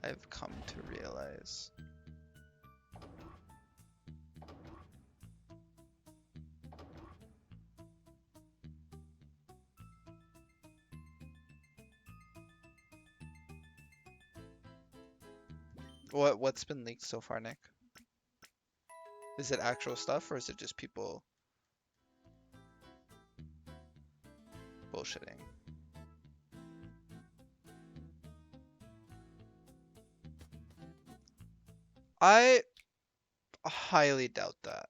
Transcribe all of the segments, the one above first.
I've come to realize. What's been leaked so far, Nick? Is it actual stuff or is it just people bullshitting? I highly doubt that.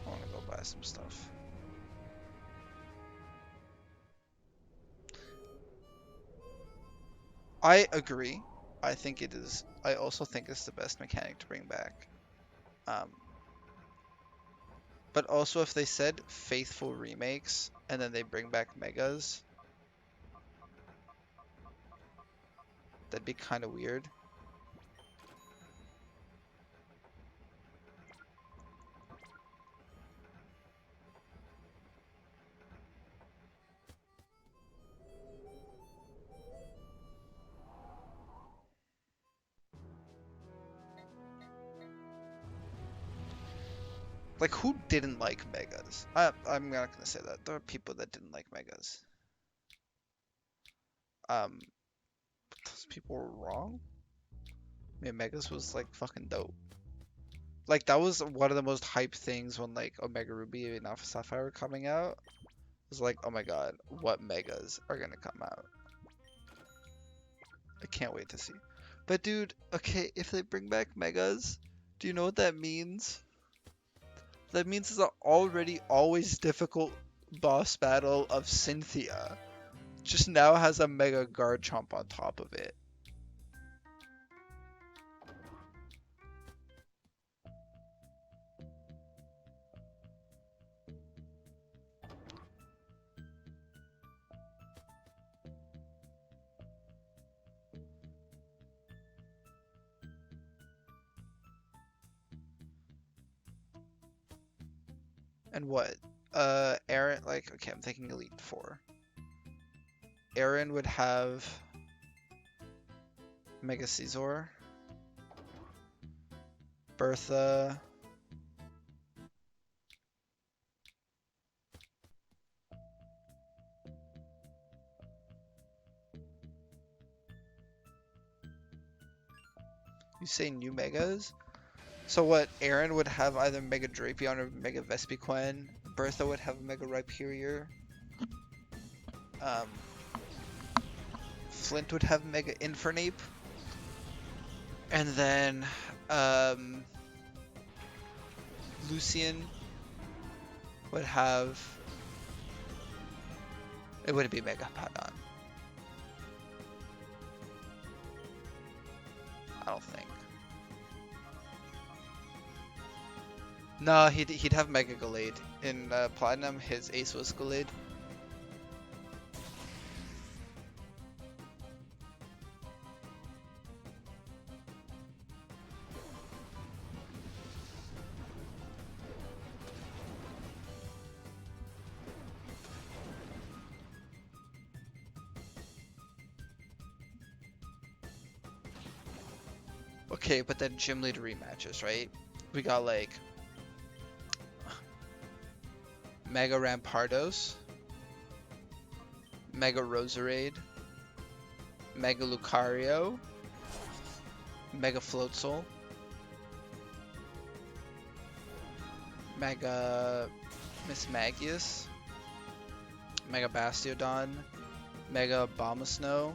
I want to go buy some stuff. I agree. I think it is. I also think it's the best mechanic to bring back. Um, but also if they said faithful remakes and then they bring back megas, that'd be kind of weird. Like, who didn't like megas? I'm not gonna say that. There are people that didn't like megas. But those people were wrong. I mean, megas was like fucking dope. Like that was one of the most hyped things when like Omega Ruby and Alpha Sapphire were coming out. It was like, oh my god, what megas are gonna come out? I can't wait to see. But dude, okay, if they bring back megas, do you know what that means? That means it's an already always difficult boss battle of Cynthia. Just now has a mega Garchomp on top of it. And what? Aaron, like, okay, I'm thinking Elite Four. Aaron would have Mega Caesar, Bertha, you say new megas? So what, Aaron would have either Mega Drapion or Mega Vespiquen. Bertha would have Mega Rhyperior. Um, Flint would have Mega Infernape. And then Lucian would have... It wouldn't be Mega Padon. I don't think. No, he'd have Mega Gallade. In Platinum, his ace was Gallade. Okay, but then Gym Leader rematches, right? We got like Mega Rampardos, Mega Roserade, Mega Lucario, Mega Floatzel, Mega Mismagius, Mega Bastiodon, Mega Abomasnow,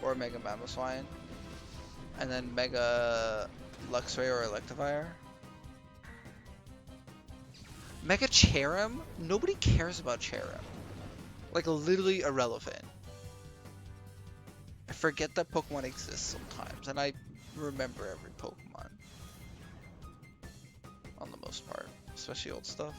or Mega Mamoswine, and then Mega Luxray or Electivire. Mega Cherrim? Nobody cares about Cherrim. Like, literally irrelevant. I forget that Pokemon exists sometimes, and I remember every Pokemon. On the most part. Especially old stuff.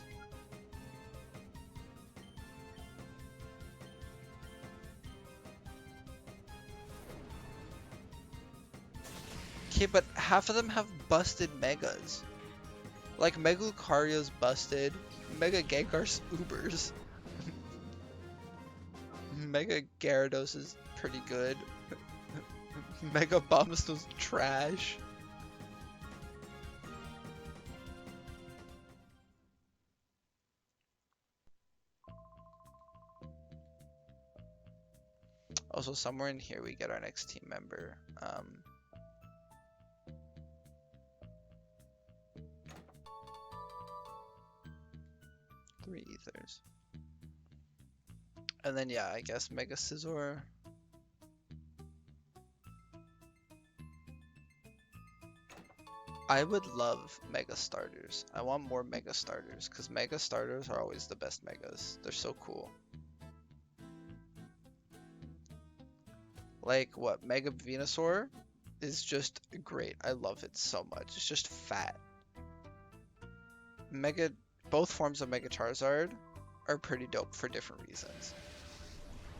Okay, but half of them have busted megas. Like Mega Lucario's busted. Mega Gengar's Ubers. Mega Gyarados is pretty good. Mega Bombstone's trash. Also, somewhere in here we get our next team member. 3 ethers. And then yeah, I guess Mega Scizor. I would love Mega Starters. I want more Mega Starters, because Mega Starters are always the best Megas. They're so cool. Like, what, Mega Venusaur is just great. I love it so much. It's just fat. Both forms of Mega Charizard are pretty dope for different reasons.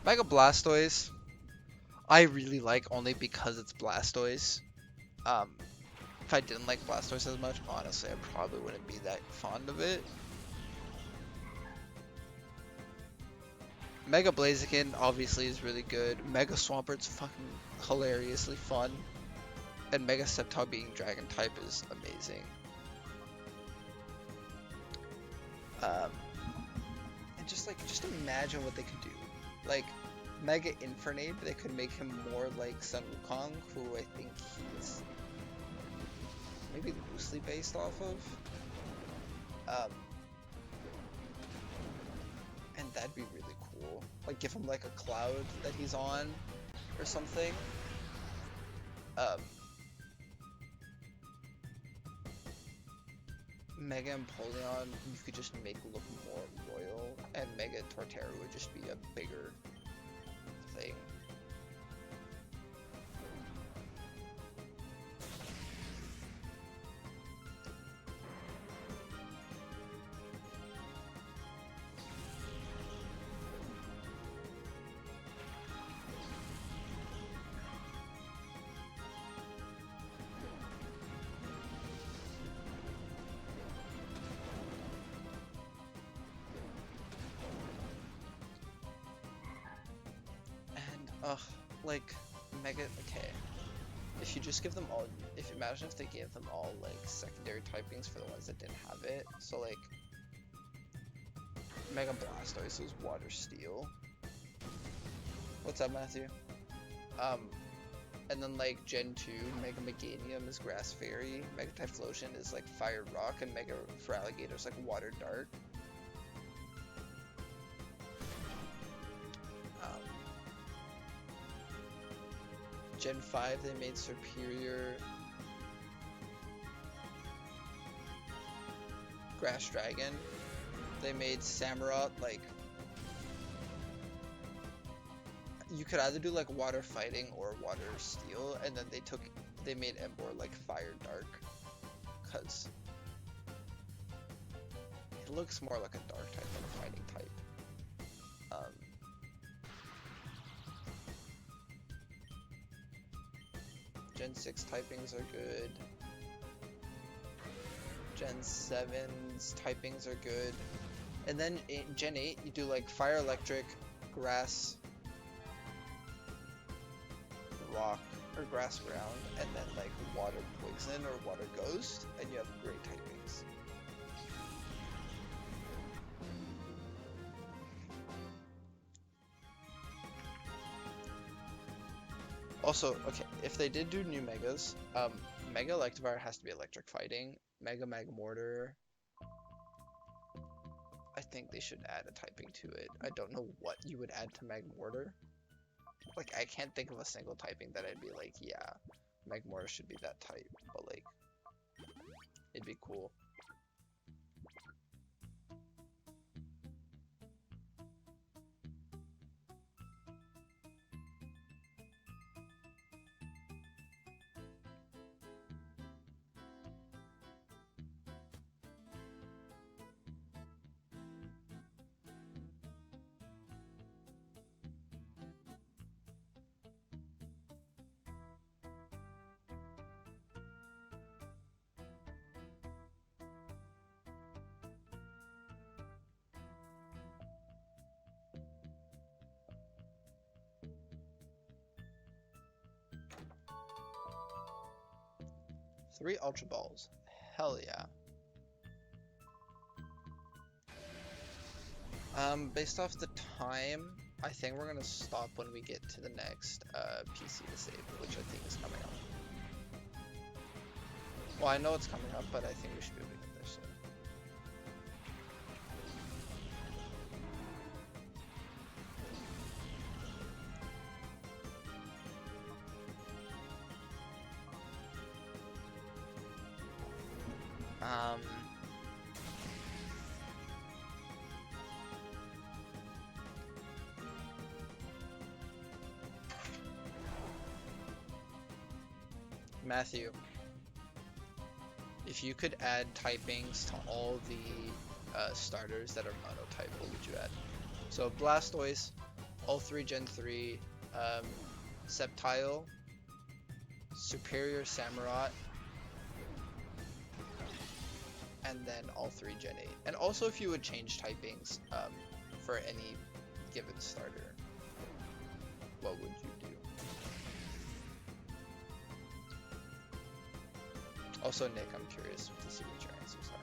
Mega Blastoise, I really like only because it's Blastoise. If I didn't like Blastoise as much, honestly, I probably wouldn't be that fond of it. Mega Blaziken obviously is really good. Mega Swampert's fucking hilariously fun. And Mega Sceptile being Dragon type is amazing. And just imagine what they could do. Like, Mega Infernape, they could make him more like Sun Wukong, who I think he's maybe loosely based off of. And that'd be really cool. Like, give him like a cloud that he's on or something. Mega Empoleon, you could just make look more royal, and Mega Torterra would just be a bigger thing. Ugh, like, Mega, okay. If you just give them all, imagine if they gave them all, like, secondary typings for the ones that didn't have it. So, like, Mega Blastoise is Water Steel. What's up, Matthew? And then, like, Gen 2, Mega Meganium is Grass Fairy, Mega Typhlosion is, like, Fire Rock, and Mega Feraligatr is, like, Water Dark. Gen 5, they made Superior Grass Dragon. They made Samurott, like, you could either do like Water Fighting or Water Steel, and then they made Emboar like Fire Dark, cause it looks more like a Dark type than a Fighting type. Gen 6 typings are good. Gen 7's typings are good. And then in Gen 8, you do like Fire Electric, Grass, Rock, or Grass Ground, and then like Water Poison or Water Ghost, and you have great typings. Also, okay, if they did do new Megas, Mega Electivire has to be Electric Fighting. Mega Magmortar, I think they should add a typing to it. I don't know what you would add to Magmortar. Like, I can't think of a single typing that I'd be like, yeah, Magmortar should be that type, but like, it'd be cool. 3 Ultra Balls. Hell yeah. Based off the time, I think we're gonna stop when we get to the next PC to save, which I think is coming up. Well, I know it's coming up, but I think we should be able to get there soon. Matthew, if you could add typings to all the starters that are monotype, what would you add? So Blastoise, all 3 Gen 3, Sceptile, Superior Samurott, and then all 3 Gen 8. And also if you would change typings for any given starter, what would you do? Also, Nick, I'm curious to see what your answers are.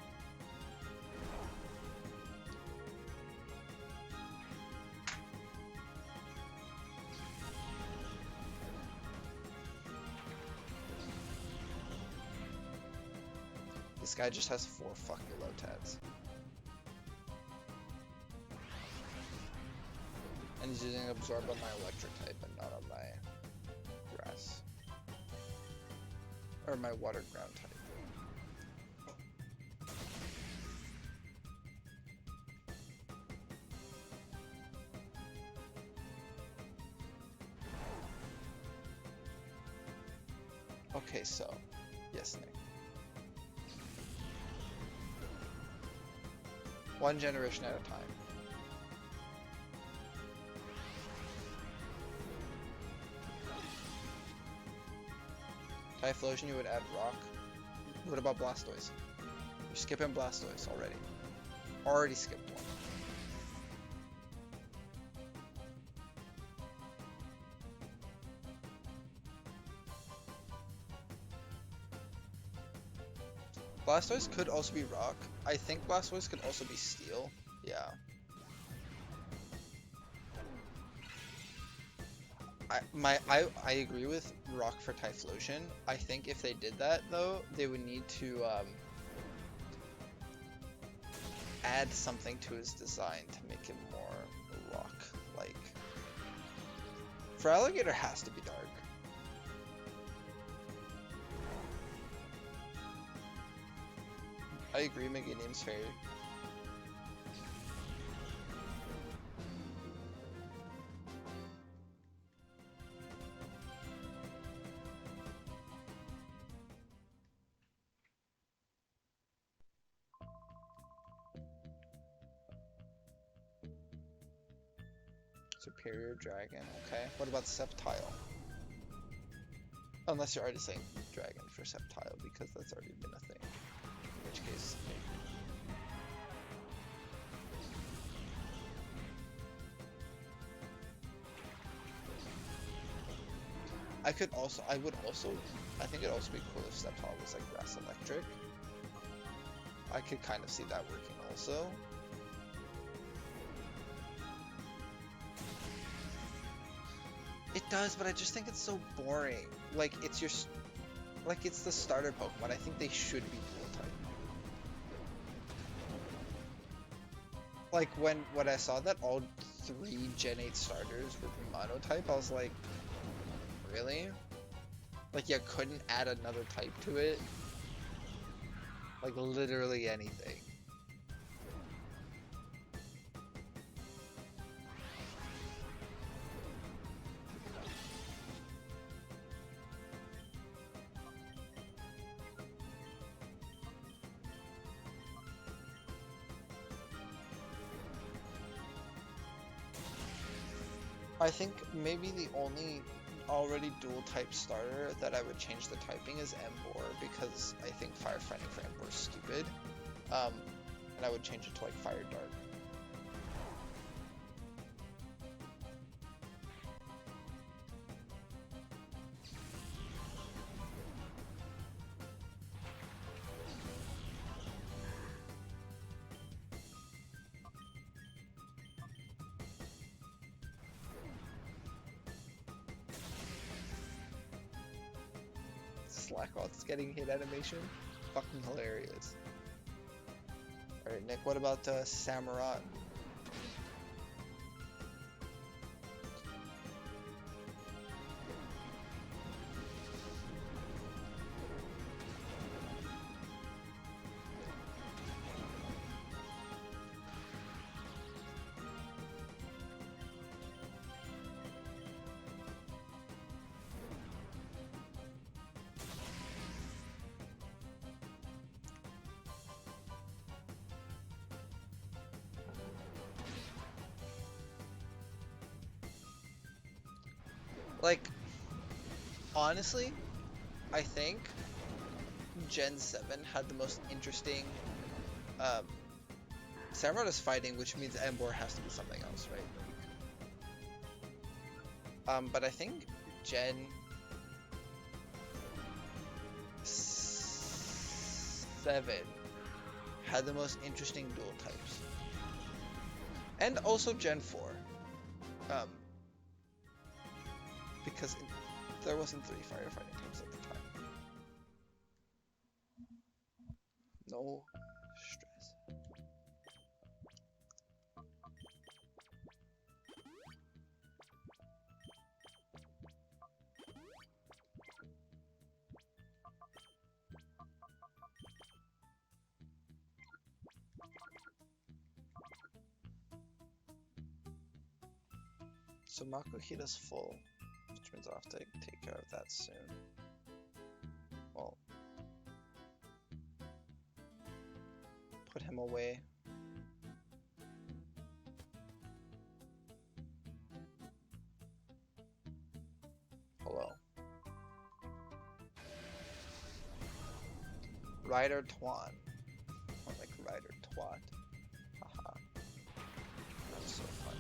This guy just has 4 fucking Lotats. And he's using Absorb on my electric type and not on my grass. Or my water ground type. Okay, so, yes, Nick. 1 generation at a time. Typhlosion, you would add Rock. What about Blastoise? You're skipping Blastoise already. Already skipped one. Blastoise could also be Rock. I think Blastoise could also be Steel. Yeah. I agree with Rock for Typhlosion. I think if they did that though, they would need to add something to his design to make him more Rock-like. For Alligator, has to be Dark. I agree, Meganium's Fairy. Superior Dragon, okay. What about Sceptile? Unless you're already saying Dragon for Sceptile, because that's already been a thing. In which case, maybe. I think it'd also be cool if Sceptile was like Grass Electric. I could kind of see that working also. It does, but I just think it's so boring. Like, it's the starter Pokemon. I think they should be dual type. Like, when I saw that all 3 Gen 8 starters were monotype, I was like, really? Like, you couldn't add another type to it? Like, literally anything. I think maybe the only already dual type starter that I would change the typing is Emboar, because I think Fire Fighting for Emboar is stupid. And I would change it to like Fire Dark. Blackroth's getting hit animation. Fucking hilarious. Alright, Nick, what about Samurott? Like, honestly, I think Gen 7 had the most interesting. Samurott is fighting, which means Embor has to be something else, right? But I think Gen 7 had the most interesting dual types. And also Gen 4. Because there wasn't 3 firefighting types at the time. No stress. So Makuhita's full, which means I'll have to take care of that soon. Well, put him away. Hello. Rider Twan. Or like Rider Twat. Haha. That's so funny.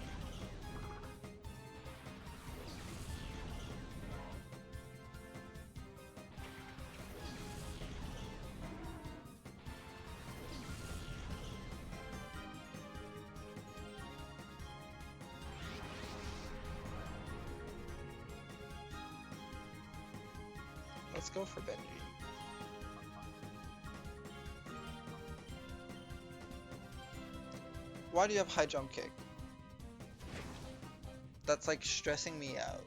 Let's go for Benji. Why do you have high jump kick? That's like stressing me out.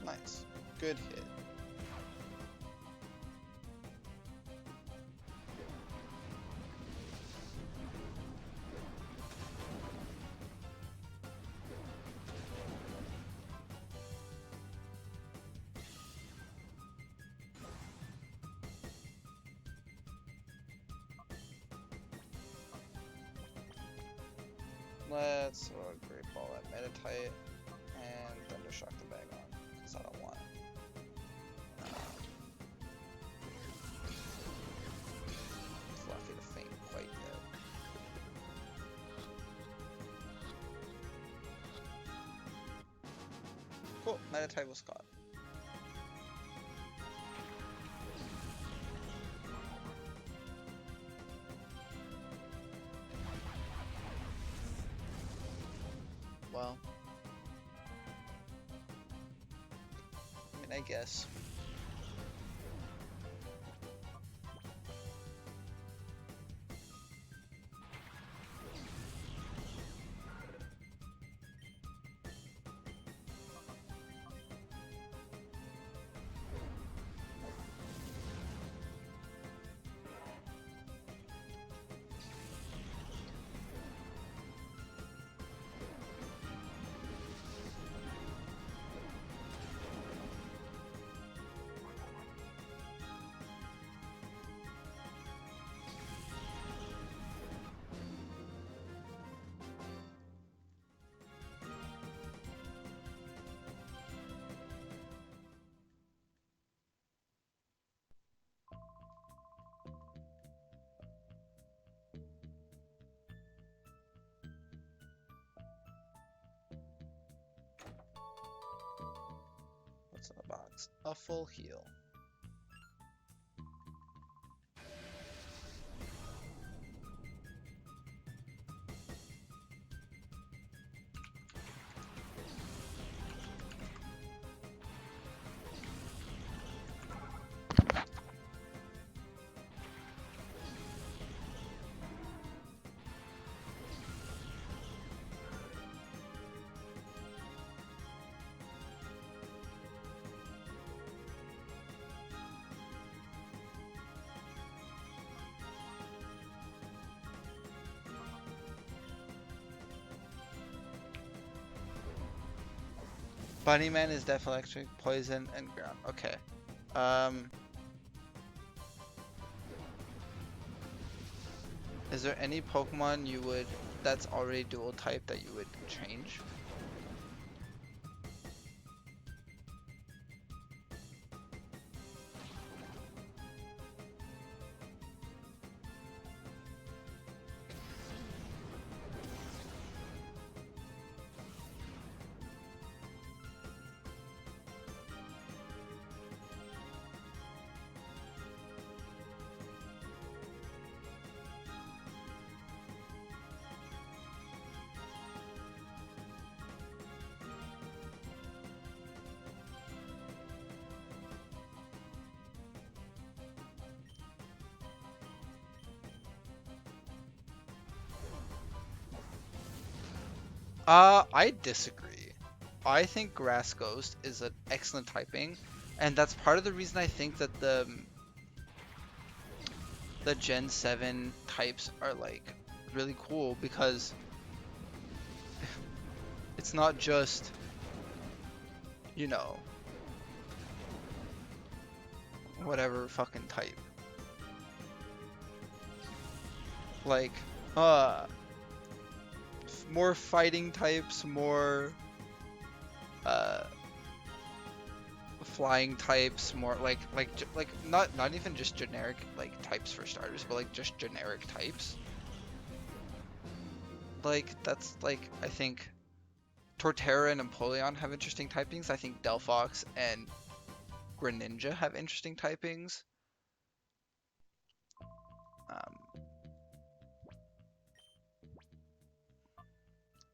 Nice. Good hit. Let's throw a Great Ball at Meditite and Thundershock the bag on, because I don't want Fluffy to faint quite yet. Cool, Meditite was caught. Well, I mean, I guess. What's in the box? A full heal. Bunnyman is Death Electric, Poison, and Ground. Okay. Is there any Pokemon that's already dual type that you would change? I disagree. I think Grass Ghost is an excellent typing, and that's part of the reason I think that the Gen 7 types are like really cool, because it's not just, you know, whatever fucking type. Like, more fighting types, more flying types, more like not even just generic like types for starters, but like just generic types. Like that's like, I think Torterra and Empoleon have interesting typings. I think Delphox and Greninja have interesting typings.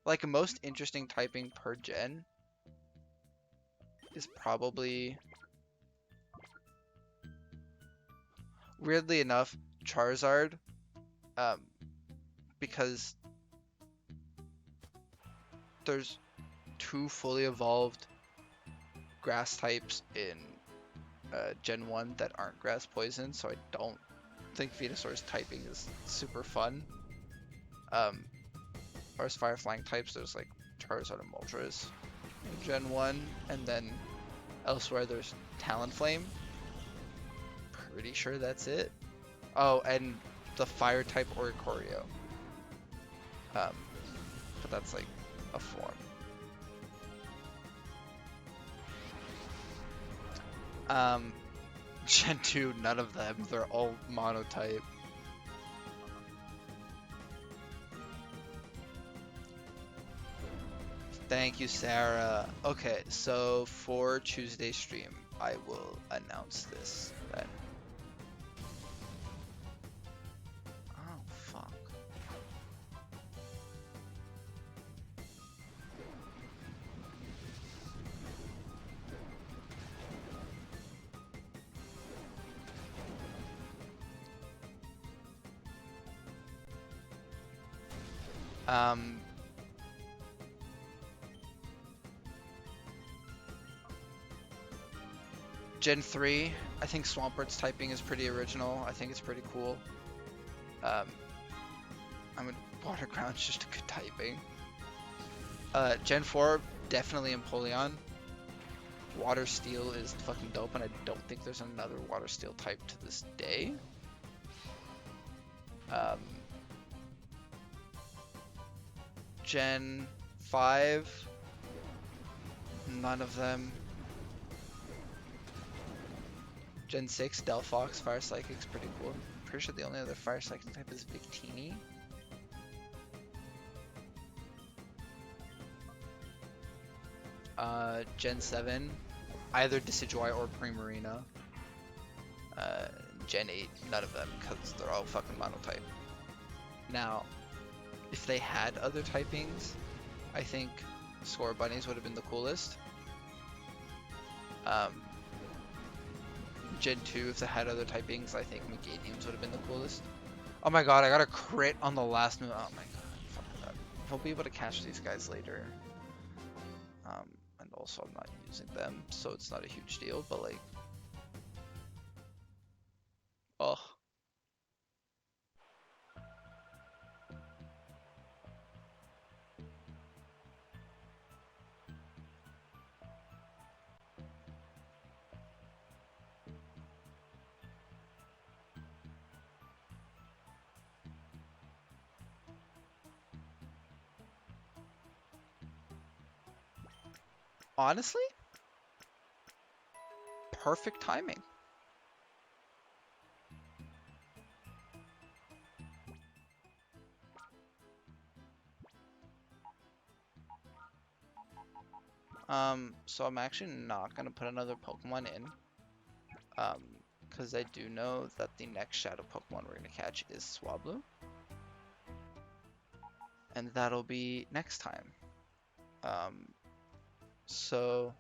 Like most interesting typing per gen is probably, weirdly enough, Charizard, because there's 2 fully evolved grass types in Gen 1 that aren't grass poison, so I don't think Venusaur's typing is super fun. Or as fire flying types, there's like Charizard and Moltres in Gen 1, and then elsewhere there's Talonflame. Pretty sure that's it. Oh, and the fire type Oricorio. But that's like a form. Gen 2, none of them. They're all monotype. Thank you, Sarah. Okay, so for Tuesday stream, I will announce this then. Oh, fuck. Gen 3, I think Swampert's typing is pretty original. I think it's pretty cool. I mean, Water Ground's just a good typing. Gen 4, definitely Empoleon. Water Steel is fucking dope, and I don't think there's another Water Steel type to this day. Gen 5, none of them. Gen 6, Delphox, Fire Psychic's pretty cool. I'm pretty sure the only other Fire Psychic type is Victini. Gen 7, either Decidueye or Primarina. Uh, Gen 8, none of them, because they're all fucking monotype. Now, if they had other typings, I think Score Bunnies would have been the coolest. Um, Gen 2, if they had other typings, I think Megadiums would have been the coolest. Oh my god, I got a crit on the last move. Oh my god, fuck that. I'll be able to catch these guys later. And also I'm not using them, so it's not a huge deal, but like, oh. Honestly, perfect timing. So I'm actually not gonna put another Pokemon in. Because I do know that the next Shadow Pokemon we're gonna catch is Swablu. And that'll be next time. So